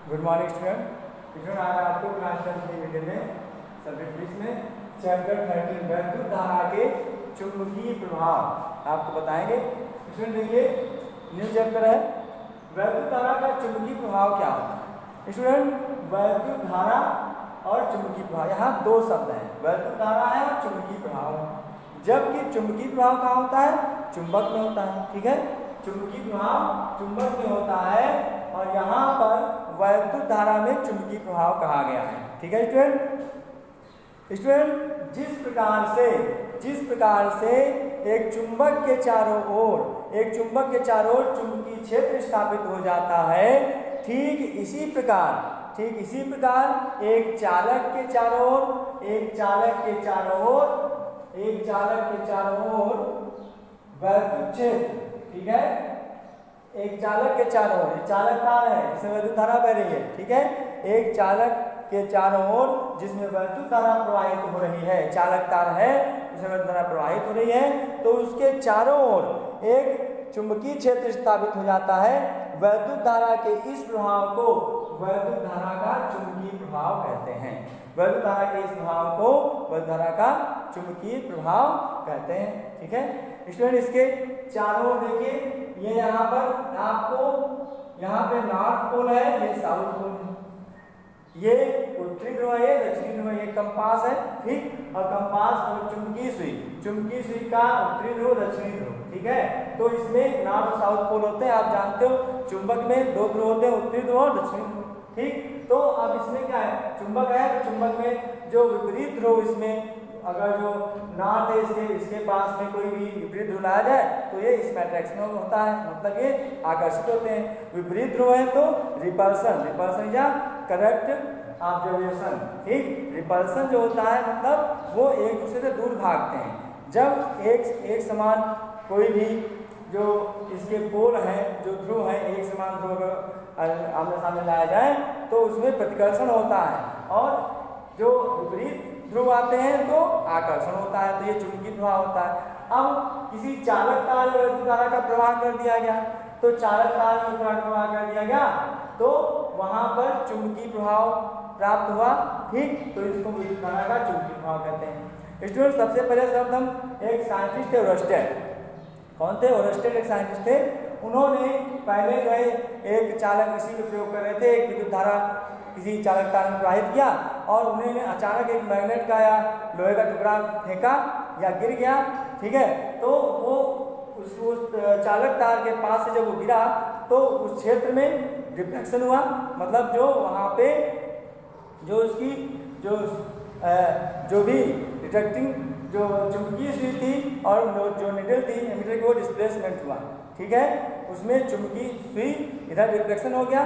Good morning student. आज आपको class 10 के वीडियो में सब्जेक्ट 20 में चैप्टर 13 वैद्युत धारा के चुंबकीय प्रभाव आपको बताएंगे। स्टूडेंट देखिए न्यू चैप्टर है, वैद्युत धारा का चुंबकीय प्रभाव क्या होता है। स्टूडेंट वैद्युत धारा और चुंबकीय प्रभाव, यहाँ दो शब्द हैं, वैद्युत धारा है और चुंबकीय प्रभाव है। जबकि चुंबकीय प्रभाव कहाँ होता है? चुंबक में होता है। ठीक है, चुंबकीय प्रभाव चुंबक में होता है और यहाँ पर वैद्युत धारा में चुंबकीय प्रभाव कहा गया है। ठीक है स्टूडेंट, जिस प्रकार से एक चुंबक के चारों ओर चुंबकीय क्षेत्र स्थापित हो जाता है, ठीक इसी प्रकार एक चालक के चारों ओर वैद्युत क्षेत्र, ठीक है, एक चालक के चारों ओर, चालक तार है जिसमें वैद्युत धारा बह रही है। ठीक है, एक चालक के चारों ओर जिसमें वैद्युत धारा प्रवाहित हो रही है, चालक तार है जिसमें वैद्युत धारा प्रवाहित हो रही है, तो उसके चारों ओर एक चुंबकीय क्षेत्र स्थापित हो जाता है। वैद्युत धारा के इस प्रभाव को वैद्युत धारा का चुंबकीय प्रभाव कहते हैं। वैद्युत धारा के इस प्रभाव को वैद्युत धारा का चुंबकीय प्रभाव कहते हैं। ठीक है स्टूडेंट, इसके चारों ओर देखिए, ये यहाँ पर आपको यहाँ पे नॉर्थ पोल है, ये साउथ पोल है, ये उत्तरी ध्रुव है, ये दक्षिणी ध्रुव है, ये कंपास है। ठीक, और कंपास और चुंबकीय सुई का उत्तरी ध्रुव दक्षिणी ध्रुव। ठीक है, तो इसमें नॉर्थ और साउथ पोल होते हैं। आप जानते हो चुंबक में दो ध्रुव होते हैं, उत्तरी ध्रुव और दक्षिणी ध्रुव। ठीक, तो अब इसमें क्या है, चुंबक है तो चुंबक में जो विपरीत ध्रुव, इसमें अगर जो नॉर्थ है इसके पास में कोई भी विपरीत ध्रुव लाया जाए तो ये इसमें अट्रैक्शन होता है, मतलब ये आकर्षित होते हैं। विपरीत ध्रुव है तो रिपल्सन या करेक्ट ऑब्जर्वेशन। ठीक, रिपल्सन जो होता है मतलब वो एक दूसरे से दूर भागते हैं। जब एक समान कोई भी जो इसके पोल हैं, जो ध्रुव है, एक समान ध्रुव आमने सामने लाया जाए तो उसमें प्रतिकर्षण होता है, और जो विपरीत ध्रुव आते हैं तो आकर्षण होता है, तो ये चुंबकीय प्रभाव होता है। अब किसी चालक तार में वैद्युत धारा का प्रवाह कर दिया गया, तो चालक तार में प्रवाह कर दिया गया तो वहां पर चुंबकीय प्रभाव प्राप्त हुआ। ठीक, तो इसको विद्युत धारा का चुंबकीय प्रभाव कहते हैं। स्टूडेंट, सबसे पहले शब्द हम एक साइंटिस्ट थे ओरस्टेड। कौन थे? ओरस्टेड एक साइंटिस्ट थे। उन्होंने पहले जो है एक चालक इसी का प्रयोग कर रहे थे, एक विद्युत धारा किसी चालक तार में प्रवाहित किया और उन्होंने अचानक एक मैग्नेट का या लोहे का टुकड़ा फेंका या गिर गया। ठीक है, तो वो उस चालक तार के पास से जब वो गिरा तो उस क्षेत्र में रिफ्लेक्शन हुआ, मतलब जो वहाँ पे जो उसकी जो भी डिटेक्टिंग जो चुंबकीय सुई थी और जो निडल थी एमीटर की, वो डिस्प्लेसमेंट हुआ। ठीक है, उसमें चुंबकीय सुई इधर रिफ्लेक्शन हो गया।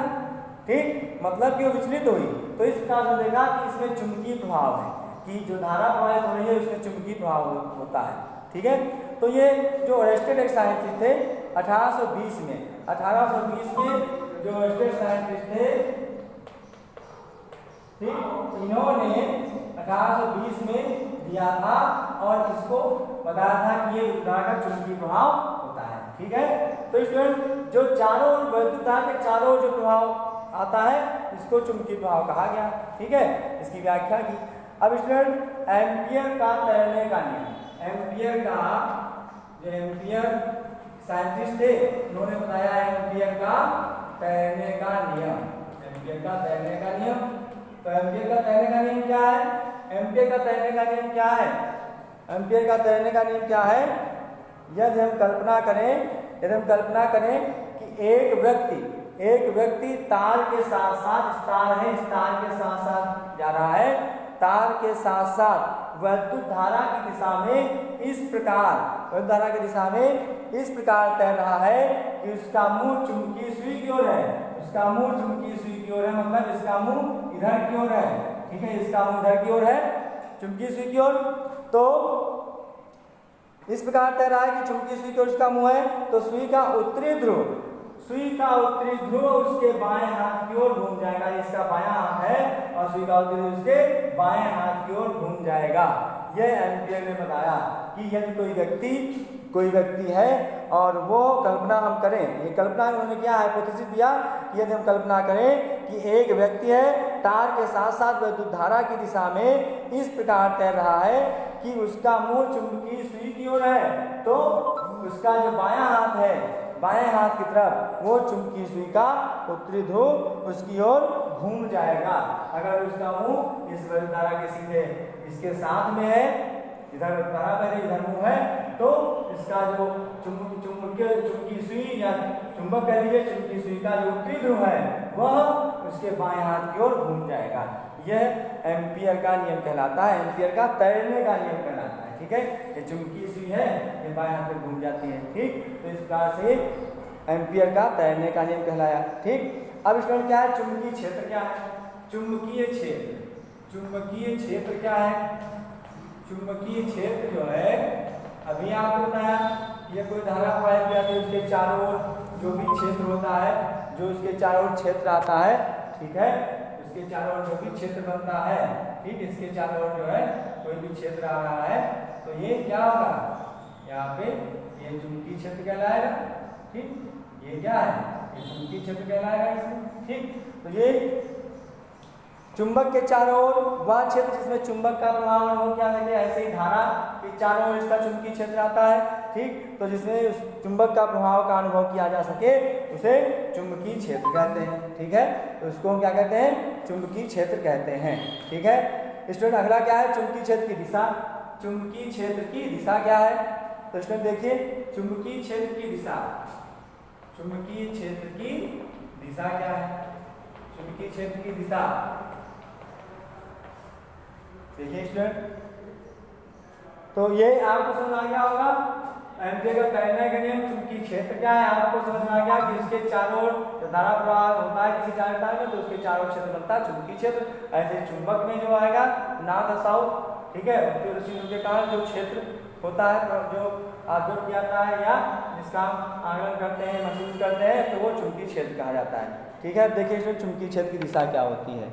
ठीक, मतलब कि वो विचलित हुई। तो इस प्रकार से देखा कि इसमें चुंबकीय प्रभाव है, कि जो धारा प्रवाहित हो रही है उसमें चुंबकीय प्रभाव होता है। ठीक है, तो ये जो ओरस्टेड एक साइंटिस्ट थे 1820 में जो ओरस्टेड साइंटिस्ट थे, ठीक, इन्होंने 1820 में दिया था और इसको बताया था कि ये विद्युत धारा का चुंबकीय प्रभाव होता है। ठीक है, तो स्टूडेंट जो चारों विद्युत धारा के चारों जो प्रभाव आता है इसको चुंबकीय प्रभाव कहा गया। ठीक है, इसकी व्याख्या की। अब स्टूडेंट एम्पियर का तैरने का नियम, एम्पियर साइंटिस्ट थे, उन्होंने बताया एम्पियर का तैरने का नियम। तो एम्पियर का तैरने का नियम क्या है? यदि हम कल्पना करें कि एक व्यक्ति तार के साथ साथ जा रहा है, तार के साथ साथ वैद्युत धारा की दिशा में इस प्रकार तैर रहा है कि उसका मुंह चुंबकीय सुई की ओर है, मतलब इसका मुंह इधर की ओर है। ठीक है, इसका मुंह इधर की ओर है, चुंबकीय सुई की ओर। तो इस प्रकार तैर रहा है कि चुंबकीय सुई की ओर उसका मुंह है, तो सुई का उत्तरी ध्रुव उसके बाएं हाथ की ओर घूम जाएगा। इसका बायां हाथ है और सुई का उत्तरी ध्रुव उसके बाएं हाथ की ओर घूम जाएगा। यह एम्पियर ने बताया। कि यदि कोई व्यक्ति है और वो कल्पना हम करें, ये कल्पना उन्होंने क्या हाइपोथेसिस दिया कि यदि हम कल्पना करें कि एक व्यक्ति है, तार के साथ साथ विद्युत धारा की दिशा में इस प्रकार तैर रहा है कि उसका मुंह चुंबकीय सुई की ओर है, तो उसका जो बायां हाथ है, बाएं हाथ की तरफ वो चुंबकीय सुई का उत्तरी ध्रुव उसकी ओर घूम जाएगा। अगर उसका मुंह इस विद्युत धारा के सीधे इसके साथ में है, इधर धारा बह रही इधर मुंह है, तो इसका जो चुंबकीय सुई या चुंबक कह लीजिए, चुंबकीय सुई का जो उत्तरी ध्रुव है वह उसके बाएं हाथ की ओर घूम जाएगा। यह एम्पियर का नियम कहलाता है, एम्पियर का तैरने का नियम कहलाता है। ठीक है, ये चुंबकीय सुई है, ये बाएं हाथ पे घूम जाती है। ठीक, तो इस प्रकार से एम्पियर का तैरने का नियम कहलाया। ठीक, अब इसका क्या है, चुंबकीय क्षेत्र क्या है? चुंबकीय क्षेत्र क्या है? चुंबकीय क्षेत्र जो है, अभी आपको बताया, ये कोई धारा प्रवाहित की जाती है, उसके चारों ओर जो भी क्षेत्र होता है, जो उसके चारों ओर क्षेत्र आता है, ठीक है, उसके चारों ओर जो भी क्षेत्र बनता है, ठीक, इसके चारों ओर जो है कोई भी क्षेत्र आ रहा है, तो ये क्या होगा, यहाँ पे ये चुंबकीय क्षेत्र कहलाएगा। ठीक, ये क्या है, ये चुंबकीय क्षेत्र कहलाएगा इसमें। ठीक, तो ये चुंबक के चारों ओर वह क्षेत्र जिसमें चुंबक का प्रभाव अनुभव किया जाए, ऐसे ही धारा के चारों ओर इसका चुंबकीय क्षेत्र आता है। ठीक, तो जिसमें उस चुंबक का प्रभाव का अनुभव किया जा सके उसे चुंबकीय क्षेत्र कहते हैं। ठीक है, तो उसको हम क्या कहते हैं, चुंबकीय क्षेत्र कहते हैं। ठीक है स्टूडेंट, अगला क्या है, चुंबकीय क्षेत्र की दिशा। चुंबकीय क्षेत्र की दिशा क्या है, तो स्टूडेंट देखिए, चुंबकीय क्षेत्र की दिशा, चुंबकीय क्षेत्र की दिशा क्या है, चुंबकीय क्षेत्र की दिशा देखिए स्टूडेंट, तो ये आपको समझ आ गया होगा एम्पियर का तैरने का नियम। चुंबकीय क्षेत्र क्या है, आपको समझ में आ गया कि इसके चारों ओर धारा प्रवाह होता है किसी चालक तार में, तो उसके चारों क्षेत्र बनता है चुंबकीय क्षेत्र। ऐसे चुंबक में जो आएगा नॉर्थ और साउथ, ठीक है, उत्तर पश्चिम के कारण जो क्षेत्र होता है, जो आदर किया जाता है या जिसका हम आकलन करते हैं, महसूस करते हैं, तो वो चुंबकीय क्षेत्र कहा जाता है। ठीक है, देखिए इसमें चुंबकीय क्षेत्र की दिशा क्या होती है।